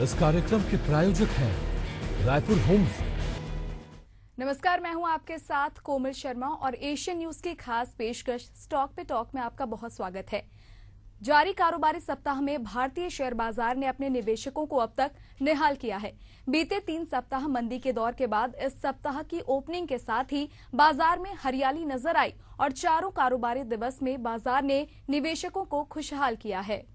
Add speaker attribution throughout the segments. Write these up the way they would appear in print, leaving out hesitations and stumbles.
Speaker 1: इस कार्यक्रम के प्रायोजक हैं रायपुर होम्स।
Speaker 2: नमस्कार, मैं हूं आपके साथ कोमल शर्मा और एशियन न्यूज की खास पेशकश स्टॉक पे टॉक में आपका बहुत स्वागत है। जारी कारोबारी सप्ताह में भारतीय शेयर बाजार ने अपने निवेशकों को अब तक निहाल किया है। बीते 3 सप्ताह मंदी के दौर के बाद इस सप्ताह की ओपनिंग के साथ ही बाजार में हरियाली नजर आई और चारों कारोबारी दिवस में बाजार ने निवेशकों को खुशहाल किया है।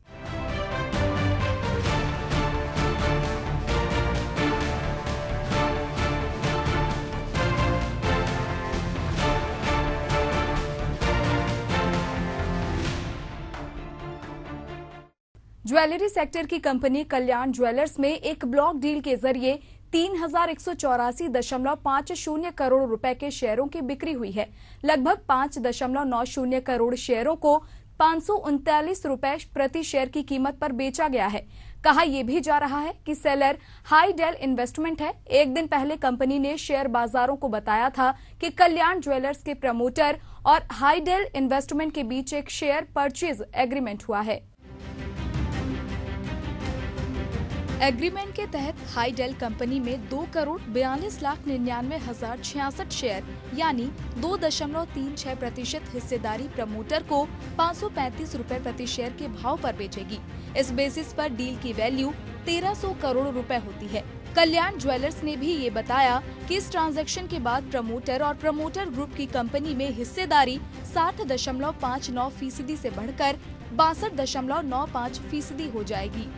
Speaker 2: ज्वेलरी सेक्टर की कंपनी कल्याण ज्वेलर्स में एक ब्लॉक डील के जरिए 3184.50 करोड़ रुपए के शेयरों की बिक्री हुई है। लगभग 5.90 करोड़ शेयरों को 539 रुपए प्रति शेयर की कीमत पर बेचा गया है। कहा यह भी जा रहा है कि सेलर हाईडेल इन्वेस्टमेंट है। एक दिन पहले कंपनी ने शेयर बाजारों को बताया था कि कल्याण ज्वेलर्स के प्रमोटर और हाईडेल इन्वेस्टमेंट के बीच एक शेयर परचेज एग्रीमेंट हुआ है। एग्रीमेंट के तहत हाईडेल कंपनी में 2,42,99,066 शेयर यानी 2.36% हिस्सेदारी प्रमोटर को 535 रुपए प्रति शेयर के भाव पर बेचेगी। इस बेसिस पर डील की वैल्यू 1300 करोड़ रुपए होती है। कल्याण ज्वेलर्स ने भी ये बताया कि इस ट्रांजैक्शन के बाद प्रमोटर और प्रमोटर ग्रुप की कंपनी में हिस्सेदारी 60.59% से बढ़कर 62.95% हो जाएगी।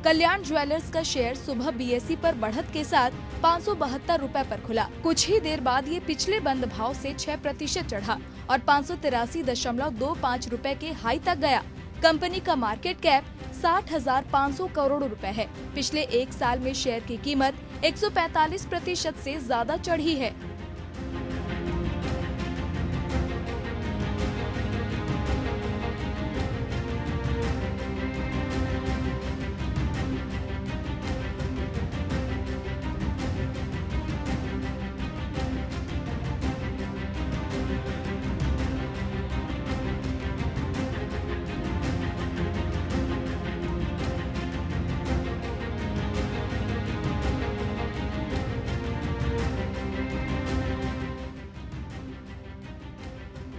Speaker 2: कल्याण ज्वेलर्स का शेयर सुबह बीएसई पर बढ़त के साथ 572 रुपए पर खुला। कुछ ही देर बाद ये पिछले बंद भाव से 6% चढ़ा और 583.25 रुपए के हाई तक गया। कंपनी का मार्केट कैप 60,500 करोड़ रुपए है। पिछले एक साल में शेयर की कीमत 145% से ज्यादा चढ़ी है।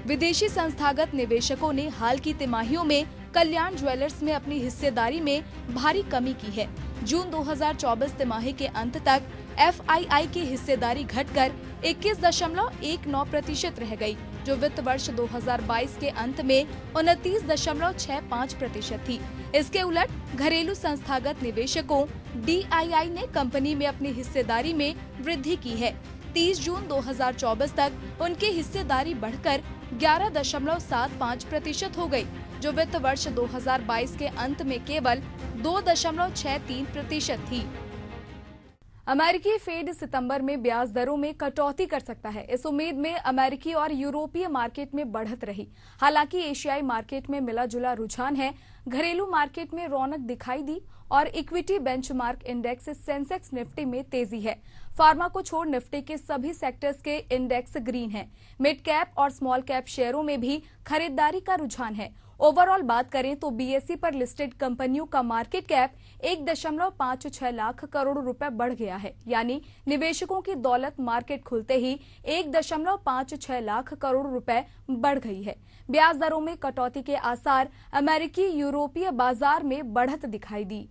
Speaker 2: विदेशी संस्थागत निवेशकों ने हाल की तिमाहियों में कल्याण ज्वेलर्स में अपनी हिस्सेदारी में भारी कमी की है। जून 2024 तिमाही के अंत तक एफआईआई की हिस्सेदारी घटकर 21.19% रह गई, जो वित्त वर्ष 2022 के अंत में 29.65% थी। इसके उलट घरेलू संस्थागत निवेशकों डीआईआई ने कंपनी में अपनी हिस्सेदारी में वृद्धि की है। 30 जून 2024 तक उनकी हिस्सेदारी बढ़कर 11.75% हो गई, जो वित्त वर्ष 2022 के अंत में केवल 2.63% थी। अमेरिकी फेड सितंबर में ब्याज दरों में कटौती कर सकता है। इस उम्मीद में अमेरिकी और यूरोपीय मार्केट में बढ़त रही। हालांकि एशियाई मार्केट में मिला जुला रुझान है। घरेलू मार्केट में रौनक दिखाई दी और equity benchmark index Sensex Nifty में तेजी है। फार्मा को छोड़ निफ्टी के सभी सेक्टर्स के इंडेक्स ग्रीन हैं। मिड कैप और स्मॉल कैप शेयरों में भी खरीदारी का रुझान है। ओवरऑल बात करें तो बीएसई पर लिस्टेड कंपनियों का मार्केट कैप 1.56 लाख करोड़ रुपए बढ़ गया है, यानी निवेशकों की दौलत मार्केट खुलते ही 1.56 लाख करोड़ रुपए बढ़ गई है। ब्याज दरों में कटौती के आसार अमेरिकी यूरोपीय बाजार में बढ़त दिखाई दी।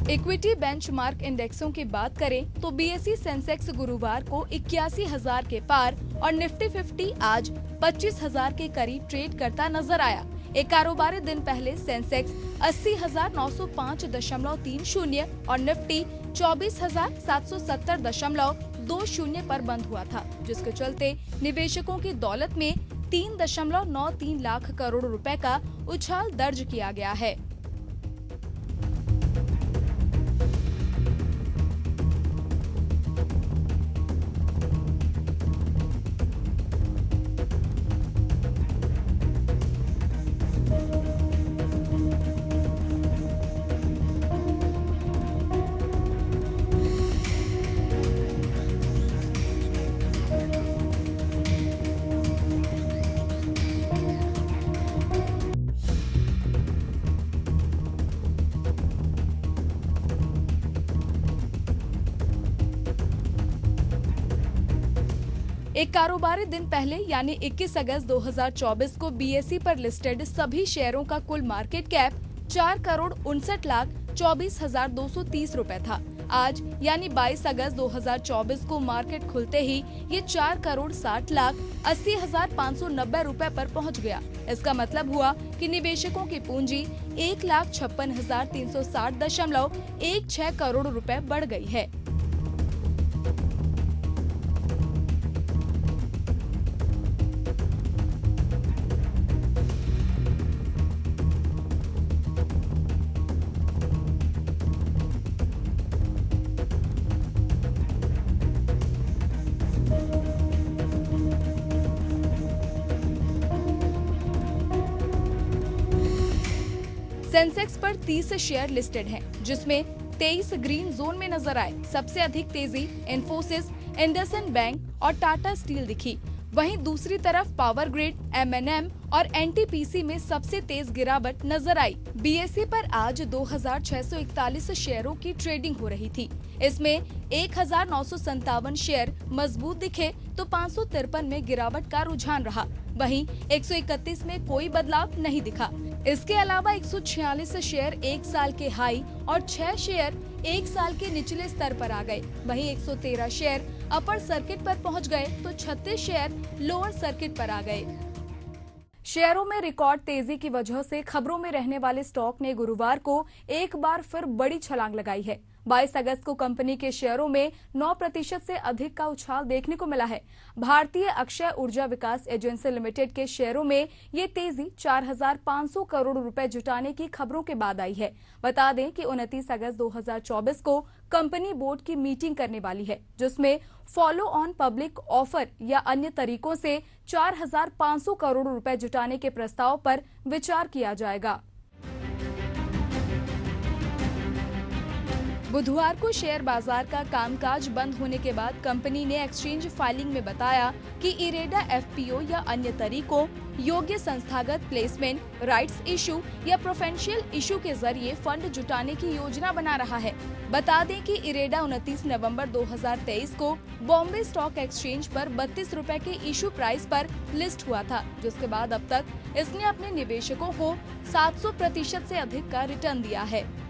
Speaker 2: इक्विटी बेंचमार्क इंडेक्सों की बात करें तो बीएसई सेंसेक्स गुरुवार को 81,000 के पार और निफ्टी 50 आज 25,000 के करीब ट्रेड करता नजर आया। एक कारोबारी दिन पहले सेंसेक्स 80,905.30 और निफ्टी 24,770.20 पर बंद हुआ था, जिसके चलते निवेशकों की दौलत में 3.93 लाख करोड़ रुपए का उछाल दर्ज किया गया है। एक कारोबारी दिन पहले यानी 21 अगस्त 2024 को बीएसई पर लिस्टेड सभी शेयरों का कुल मार्केट कैप 4,69,24,230 रुपए था। आज यानी 22 अगस्त 2024 को मार्केट खुलते ही ये 4,60,80,590 रुपए पर पहुंच गया। इसका मतलब हुआ कि निवेशकों की पूंजी 1,56,360.16 करोड़ रुपए बढ़ गई है। सेंसेक्स पर 30 शेयर लिस्टेड हैं, जिसमें 23 ग्रीन जोन में नजर आए। सबसे अधिक तेजी इन्फोसिस, इंडसइंड बैंक और टाटा स्टील दिखी। वहीं दूसरी तरफ पावर ग्रिड, एमएनएम और एनटीपीसी में सबसे तेज गिरावट नजर आई। बीएसई पर आज 2,641 शेयरों की ट्रेडिंग हो रही थी। इसमें 1,957 शेयर मजबूत दिखे तो 553 में गिरावट का रुझान रहा। वहीं 131 में कोई बदलाव नहीं दिखा। इसके अलावा 146 शेयर एक साल के हाई और 6 शेयर एक साल के निचले स्तर पर आ गए। वहीं 113 शेयर अपर सर्किट पर पहुंच गए तो 36 शेयर लोअर सर्किट पर आ गए। शेयरों में रिकॉर्ड तेजी की वजह से खबरों में रहने वाले स्टॉक ने गुरुवार को एक बार फिर बड़ी छलांग लगाई है। 22 अगस्त को कंपनी के शेयरों में 9% से अधिक का उछाल देखने को मिला है। भारतीय अक्षय ऊर्जा विकास एजेंसी लिमिटेड के शेयरों में ये तेजी 4,500 करोड़ रुपए जुटाने की खबरों के बाद आई है। बता दें कि 29 अगस्त 2024 को कंपनी बोर्ड की मीटिंग करने वाली है, जिसमें फॉलो ऑन पब्लिक ऑफर या अन्य तरीकों से 4,500 करोड़ रुपए जुटाने के प्रस्ताव पर विचार किया जाएगा। बुधवार को शेयर बाजार का कामकाज बंद होने के बाद कंपनी ने एक्सचेंज फाइलिंग में बताया कि इरेडा एफपीओ या अन्य तरीकों, योग्य संस्थागत प्लेसमेंट, राइट्स इशू या प्रेफरेंशियल इशू के जरिए फंड जुटाने की योजना बना रहा है। बता दें कि इरेडा 29 नवंबर 2023 को बॉम्बे स्टॉक एक्सचेंज पर 32 रुपए के इशू प्राइस पर लिस्ट हुआ था, जिसके बाद अब तक इसने अपने निवेशकों को 700% से अधिक का रिटर्न दिया है।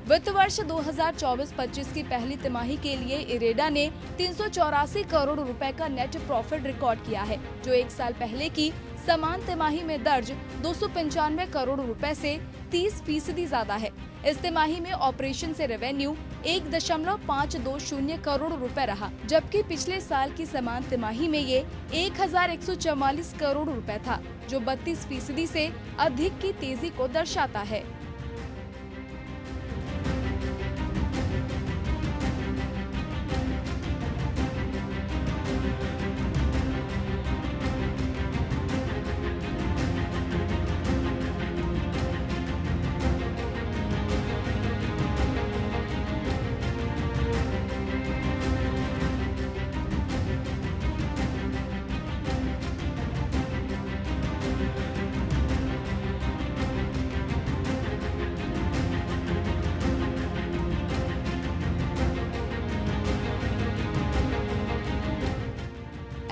Speaker 2: वित्त वर्ष 2024-25 की पहली तिमाही के लिए इरेडा ने 384 करोड़ रुपए का नेट प्रॉफिट रिकॉर्ड किया है, जो एक साल पहले की समान तिमाही में दर्ज 295 करोड़ रुपए से 30% ज्यादा है। इस तिमाही में ऑपरेशन से रेवेन्यू 1.520 करोड़ रुपए रहा, जबकि पिछले साल की समान तिमाही में ये 1,144 करोड़ रुपए था, जो 32% से अधिक की तेजी को दर्शाता है।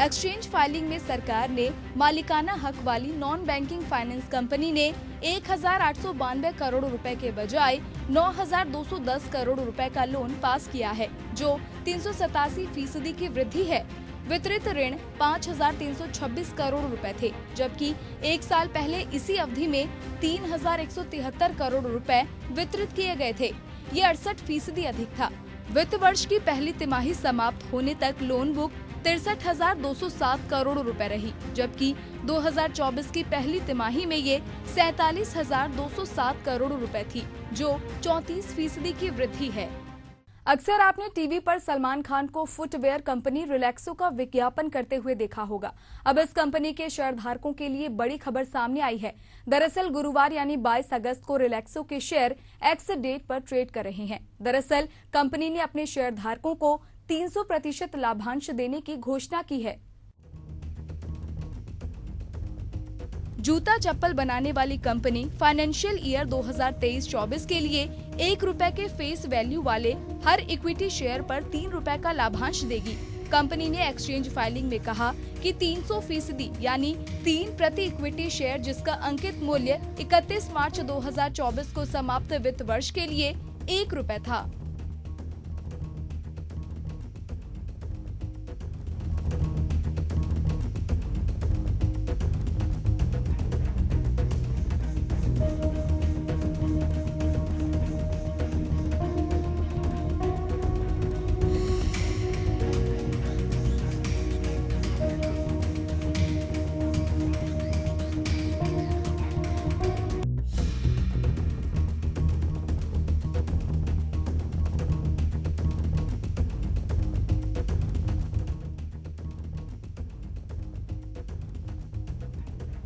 Speaker 2: एक्सचेंज फाइलिंग में सरकार ने मालिकाना हक वाली नॉन बैंकिंग फाइनेंस कंपनी ने 1,892 करोड़ रुपए के बजाय 9,210 करोड़ रुपए का लोन पास किया है, जो 387% की वृद्धि है। वितरित ऋण 5,326 करोड़ रुपए थे, जबकि एक साल पहले इसी अवधि में 3,173 करोड़ रुपए वितरित किए गए थे। ये 68% अधिक था। वित्त वर्ष की पहली तिमाही समाप्त होने तक लोन बुक 63,207 करोड़ रुपए रही, जबकि 2024 की पहली तिमाही में ये 47,207 करोड़ रुपए थी, जो 34% की वृद्धि है। अक्सर आपने टीवी पर सलमान खान को फुटवेयर कंपनी रिलैक्सो का विज्ञापन करते हुए देखा होगा। अब इस कंपनी के शेयरधारकों के लिए बड़ी खबर सामने आई है। दरअसल गुरुवार यानी 22 अगस्त को रिलैक्सो के शेयर एक्स डेट पर ट्रेड कर रहे हैं। दरअसल कंपनी ने अपने शेयरधारकों को 300% लाभांश देने की घोषणा की है। जूता चप्पल बनाने वाली कंपनी फाइनेंशियल ईयर 2023-24 के लिए ₹1 के फेस वैल्यू वाले हर इक्विटी शेयर पर ₹3 का लाभांश देगी। कंपनी ने एक्सचेंज फाइलिंग में कहा कि 300% यानी 3 प्रति इक्विटी शेयर, जिसका अंकित मूल्य 31 मार्च 2024 को समाप्त वित्त वर्ष के लिए ₹1 था।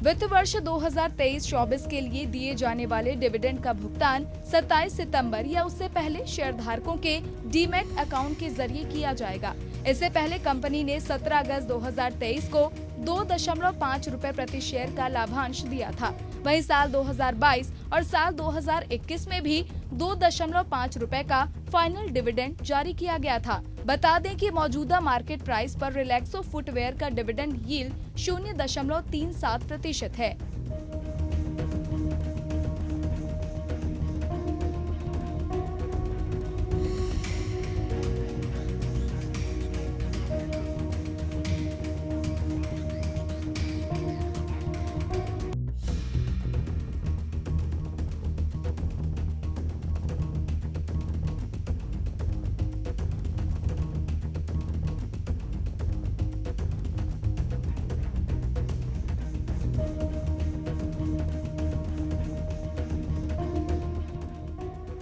Speaker 2: वित्त वर्ष 2023-24 के लिए दिए जाने वाले डिविडेंड का भुगतान 27 सितंबर या उससे पहले शेयरधारकों के डीमैट अकाउंट के जरिए किया जाएगा। इससे पहले कंपनी ने 17 अगस्त 2023 को ₹2.5 प्रति शेयर का लाभांश दिया था। वहीं साल 2022 और साल 2021 में भी ₹2.5 का फाइनल डिविडेंड जारी किया गया था। बता दें कि मौजूदा मार्केट प्राइस पर रिलैक्सो फुटवेयर का डिविडेंड यील्ड 0.37% है।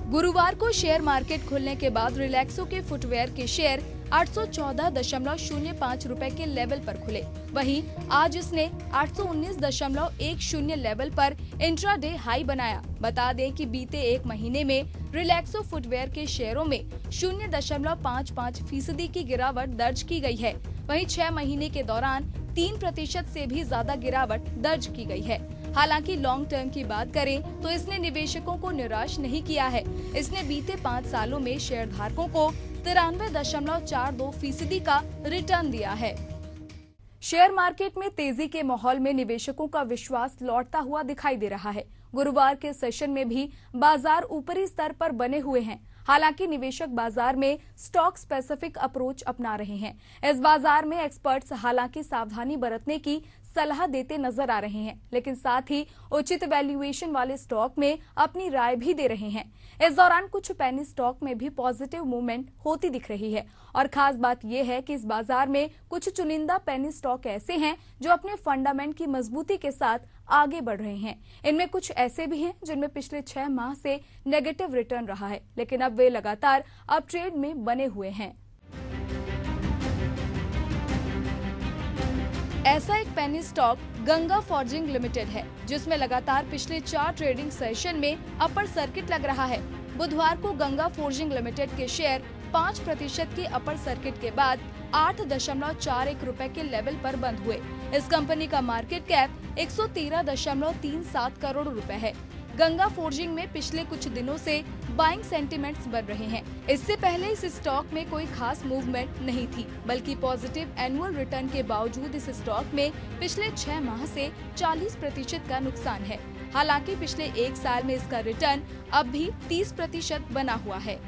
Speaker 2: गुरुवार को शेयर मार्केट खुलने के बाद रिलैक्सो के फुटवेयर के शेयर 814.05 रुपए के लेवल पर खुले। वहीं आज इसने 819.10 लेवल पर इंट्राडे हाई बनाया। बता दें कि बीते एक महीने में रिलैक्सो फुटवेयर के शेयरों में 0.55% की गिरावट दर्ज की गई है। वहीं 6 महीने के दौरान 3% से भी ज्यादा गिरावट दर्ज की गई है। हालांकि लॉन्ग टर्म की बात करें तो इसने निवेशकों को निराश नहीं किया है। इसने बीते 5 सालों में शेयरधारकों को 93.42% का रिटर्न दिया है। शेयर मार्केट में तेजी के माहौल में निवेशकों का विश्वास लौटता हुआ दिखाई दे रहा है। गुरुवार के सेशन में भी बाजार ऊपरी स्तर पर बने हुए हैं। हालांकि निवेशक बाजार में स्टॉक स्पेसिफिक अप्रोच अपना रहे हैं। इस बाजार में एक्सपर्ट्स हालांकि सावधानी बरतने की सलाह देते नजर आ रहे हैं, लेकिन साथ ही उचित वैल्यूएशन वाले स्टॉक में अपनी राय भी दे रहे हैं। इस दौरान कुछ पेनी स्टॉक में भी पॉजिटिव मूवमेंट होती दिख रही है और खास बात यह है कि इस बाजार में कुछ चुनिंदा पेनी स्टॉक ऐसे हैं जो अपने फंडामेंट की मजबूती के साथ आगे बढ़ रहे हैं। इनमें कुछ ऐसे भी हैं जिनमें पिछले 6 माह से नेगेटिव रिटर्न रहा है, लेकिन अब वे लगातार अप ट्रेड में बने हुए हैं। ऐसा एक penny stock Ganga forging limited है, जिसमें लगातार पिछले 4 ट्रेडिंग सेशन में अपर सर्किट लग रहा है। बुधवार को गंगा फॉर्जिंग लिमिटेड के शेयर 5% के अपर सर्किट के बाद 8.41 रुपए के लेवल पर बंद हुए। इस कंपनी का मार्केट कैप 113.37 करोड़ रुपए है। गंगा फोर्जिंग में पिछले कुछ दिनों से बाइंग सेंटिमेंट्स बन रहे हैं। इससे पहले इस स्टॉक में कोई खास मूवमेंट नहीं थी, बल्कि पॉजिटिव एनुअल रिटर्न के बावजूद इस स्टॉक में पिछले 6 माह से 40% का नुकसान है। हालांकि पिछले 1 साल में इसका रिटर्न अब भी 30% बना हुआ है।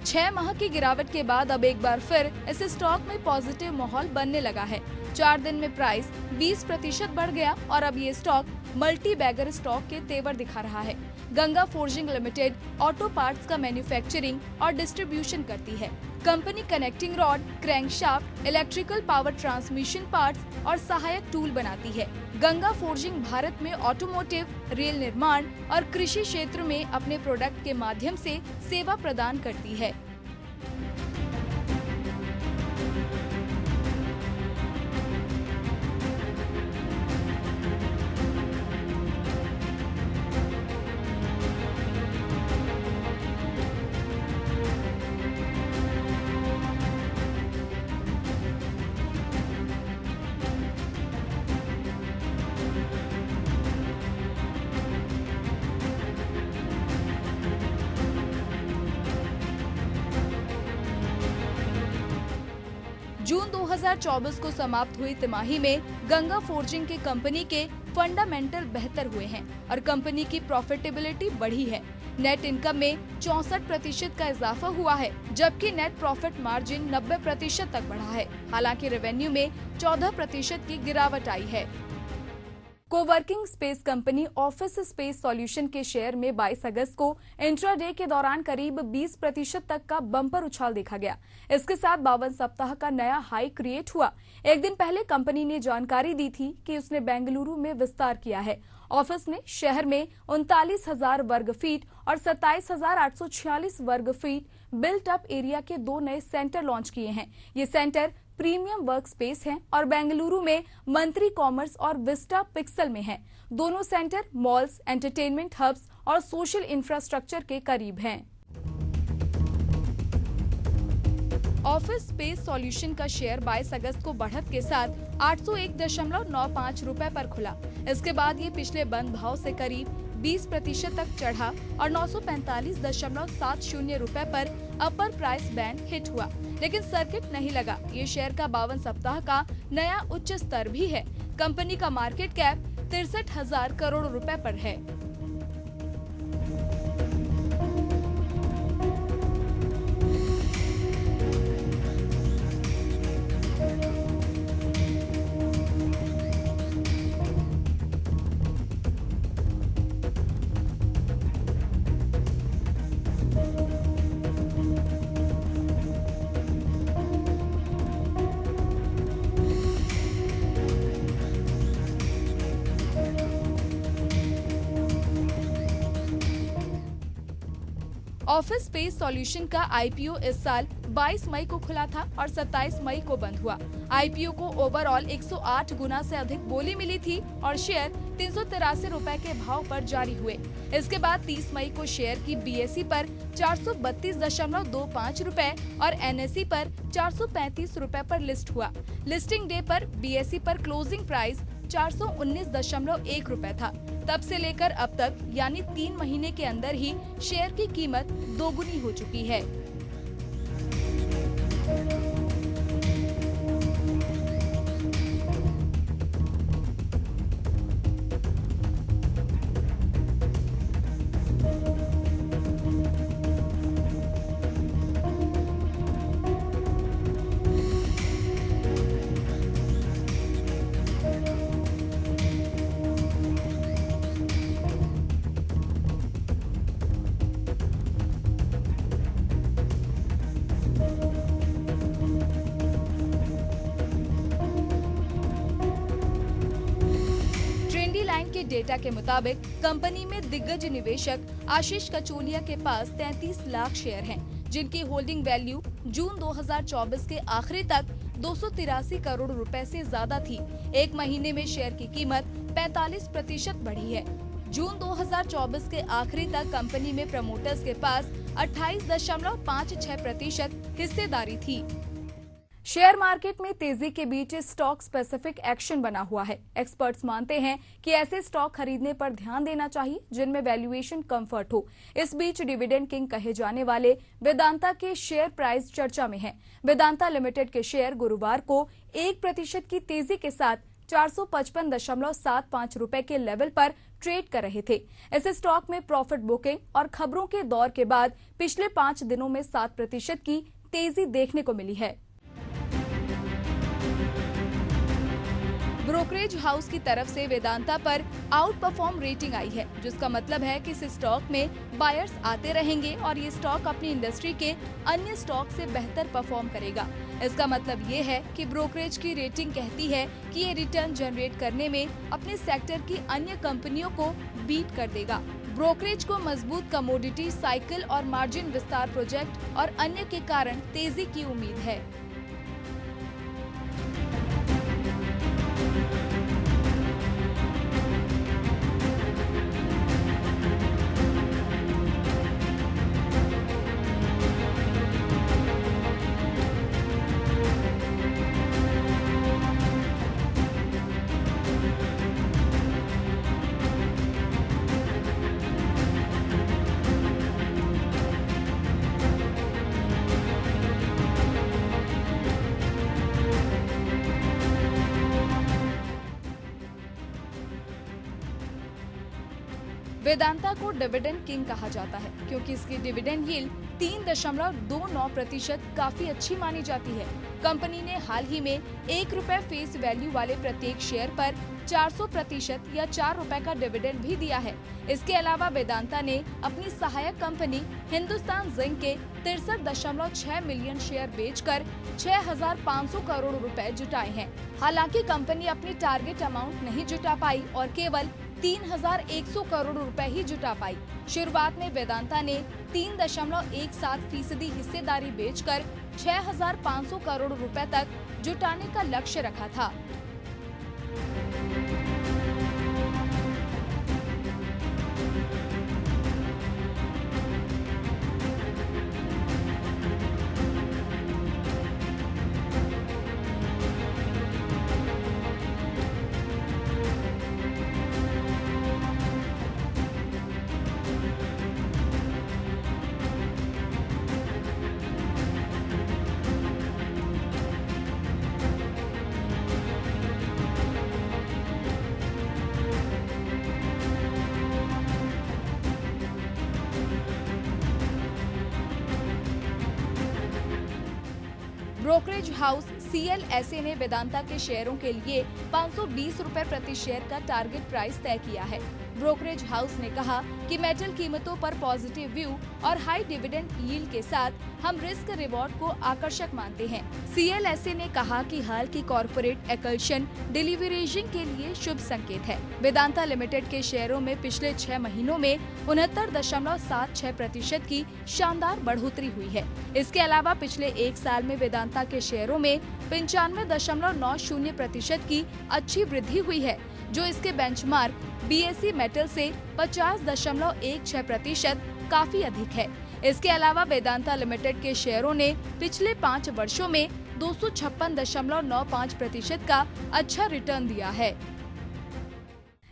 Speaker 2: छह माह की गिरावट के बाद अब एक बार फिर इस स्टॉक में पॉजिटिव माहौल बनने लगा है। 4 दिन में प्राइस 20% बढ़ गया और अब ये स्टॉक मल्टी बैगर स्टॉक के तेवर दिखा रहा है। Ganga forging limited auto parts का मैन्युफैक्चरिंग और डिस्ट्रीब्यूशन करती है। Company connecting rod, crankshaft, electrical power transmission parts और सहायक टूल बनाती है। गंगा फोर्जिंग भारत में ऑटोमोटिव, रेल निर्माण और कृषि क्षेत्र में अपने प्रोडक्ट के माध्यम से सेवा प्रदान करती है। जून 2024 को समाप्त हुई तिमाही में गंगा फोर्जिंग के कंपनी के फंडामेंटल बेहतर हुए हैं और कंपनी की प्रॉफिटेबिलिटी बढ़ी है। नेट इनकम में 64% का इजाफा हुआ है, जबकि नेट प्रॉफिट मार्जिन 90% तक बढ़ा है। हालांकि रेवेन्यू में 14% की गिरावट आई है। Coworking space company office space solution के शेयर में 22 अगस्त को इंट्राडे के दौरान करीब 20% तक का बम्पर उछाल देखा गया। इसके साथ 52 सप्ताह का नया हाई क्रिएट हुआ। एक दिन पहले कंपनी ने जानकारी दी थी कि उसने बेंगलुरु में विस्तार किया है। ऑफिस ने शहर में 39,000 वर्ग फीट और 27,846 वर्ग फीट बिल्ट अप एरिया के 2 नए सेंटर लॉन्च किए हैं। ये सेंटर प्रीमियम वर्क स्पेस है और बेंगलुरु में मंत्री कॉमर्स और विस्टा पिक्सल में है। दोनों सेंटर मॉल्स, एंटरटेनमेंट हब्स और सोशल इंफ्रास्ट्रक्चर के करीब हैं। ऑफिस स्पेस सॉल्यूशन का शेयर 22 अगस्त को बढ़त के साथ 801.95 रुपए पर खुला। इसके बाद ये पिछले बंद भाव से करीब 20% तक चढ़ा और 945.70 रुपए पर अपर प्राइस बैंड हिट हुआ, लेकिन सर्किट नहीं लगा। ये शेयर का 52 सप्ताह का नया उच्च स्तर भी है। कंपनी का मार्केट कैप 63,000 करोड़ रुपए पर है। ऑफिस स्पेस सॉल्यूशन का आईपीओ इस साल 22 मई को खुला था और 27 मई को बंद हुआ। आईपीओ को ओवरऑल 108 गुना से अधिक बोली मिली थी और शेयर 383 रुपए के भाव पर जारी हुए। इसके बाद 30 मई को शेयर की बीएसई पर 432.25 रुपए और एनएसई पर 435 रुपए पर लिस्ट हुआ। लिस्टिंग डे पर बीएसई पर क्लोजिंग प्राइस 419.1 रुपए था। तब से लेकर अब तक यानी 3 महीने के अंदर ही शेयर की कीमत दोगुनी हो चुकी है। डेटा के मुताबिक कंपनी में दिग्गज निवेशक आशीष कचोलिया के पास 33 लाख शेयर हैं, जिनकी होल्डिंग वैल्यू जून 2024 के आखिरी तक 283 करोड़ रुपए से ज्यादा थी। एक महीने में शेयर की कीमत 45% बढ़ी है। जून 2024 के आखिरी तक कंपनी में प्रमोटर्स के पास 28.56% हिस्सेदारी थी। शेयर मार्केट में तेजी के बीच स्टॉक स्पेसिफिक एक्शन बना हुआ है। एक्सपर्ट्स मानते हैं कि ऐसे स्टॉक खरीदने पर ध्यान देना चाहिए जिनमें वैल्यूएशन कंफर्ट हो। इस बीच डिविडेंड किंग कहे जाने वाले वेदांता के शेयर प्राइस चर्चा में है। वेदांता लिमिटेड के शेयर गुरुवार को 1% की तेजी के साथ 455.75 रुपए के लेवल पर ट्रेड कर रहे थे। इस स्टॉक में प्रॉफिट बुकिंग और खबरों के दौर के बाद पिछले 5 दिनों में 7% की तेजी देखने को मिली है। ब्रोकरेज हाउस की तरफ से वेदांता पर आउट परफॉर्म रेटिंग आई है, जिसका मतलब है कि इस स्टॉक में बायर्स आते रहेंगे और ये स्टॉक अपनी इंडस्ट्री के अन्य स्टॉक से बेहतर परफॉर्म करेगा। इसका मतलब ये है कि ब्रोकरेज की रेटिंग कहती है कि ये रिटर्न जनरेट करने में अपने सेक्टर की अन्य कंपनियों को बीट कर देगा। ब्रोकरेज को मजबूत कमोडिटी साइकिल और मार्जिन विस्तार प्रोजेक्ट और अन्य के कारण तेजी की उम्मीद है। वेदांता को डिविडेंड किंग कहा जाता है क्योंकि इसकी डिविडेंड यील्ड 3.29% काफी अच्छी मानी जाती है। कंपनी ने हाल ही में ₹1 फेस वैल्यू वाले प्रत्येक शेयर पर 400% या ₹4 का डिविडेंड भी दिया है। इसके अलावा वेदांता ने अपनी सहायक कंपनी हिंदुस्तान जिंक के 63.6 मिलियन शेयर बेचकर 6,500 करोड़ रुपए जुटाए हैं। हालांकि कंपनी अपनी टारगेट अमाउंट नहीं जुटा पाई और केवल 3,100 करोड़ रुपए ही जुटा पाई। शुरुआत में वेदांता ने 3.17% हिस्सेदारी बेचकर 6,500 करोड़ रुपए तक जुटाने का लक्ष्य रखा था। ब्रोकरेज हाउस CLSA ने वेदांता के शेयरों के लिए 520 रुपए प्रति शेयर का टारगेट प्राइस तय किया है। ब्रोकरेज हाउस ने कहा कि मेटल कीमतों पर पॉजिटिव व्यू और हाई डिविडेंड यील्ड के साथ हम रिस्क रिवॉर्ड को आकर्षक मानते हैं। CLSA ने कहा कि हाल की कॉर्पोरेट एक्लशन डिलीवरेजिंग के लिए शुभ संकेत है। वेदांता लिमिटेड के शेयरों में पिछले 6 महीनों में 69.76% की शानदार बढ़ोतरी हुई है। इसके अलावा पिछले 1 साल में वेदांता के शेयरों में 95.90% की अच्छी वृद्धि हुई है, जो इसके बेंचमार्क BSE मेटल से 50.16% काफी अधिक है। इसके अलावा वेदांता लिमिटेड के शेयरों ने पिछले 5 वर्षों में 256.95% का अच्छा रिटर्न दिया है।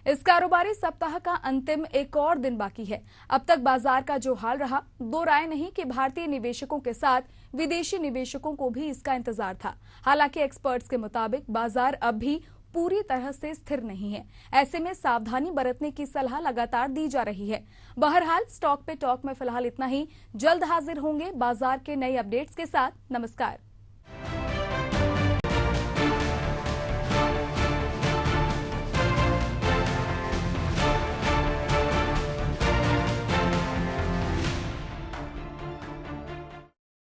Speaker 2: इस कारोबारी सप्ताह का अंतिम एक और दिन बाकी है। अब तक बाजार का जो हाल रहा, दो राय नहीं कि भारतीय निवेशकों के साथ विदेशी निवेशकों को भी इसका इंतजार था। हालांकि एक्सपर्ट्स के मुताबिक बाजार अब भी पूरी तरह से स्थिर नहीं है। ऐसे में सावधानी बरतने की सलाह लगातार दी जा रही है। बहरहाल स्टॉक पे टॉक में फिलहाल इतना ही। जल्द हाजिर होंगे बाजार के नए अपडेट्स के साथ। नमस्कार।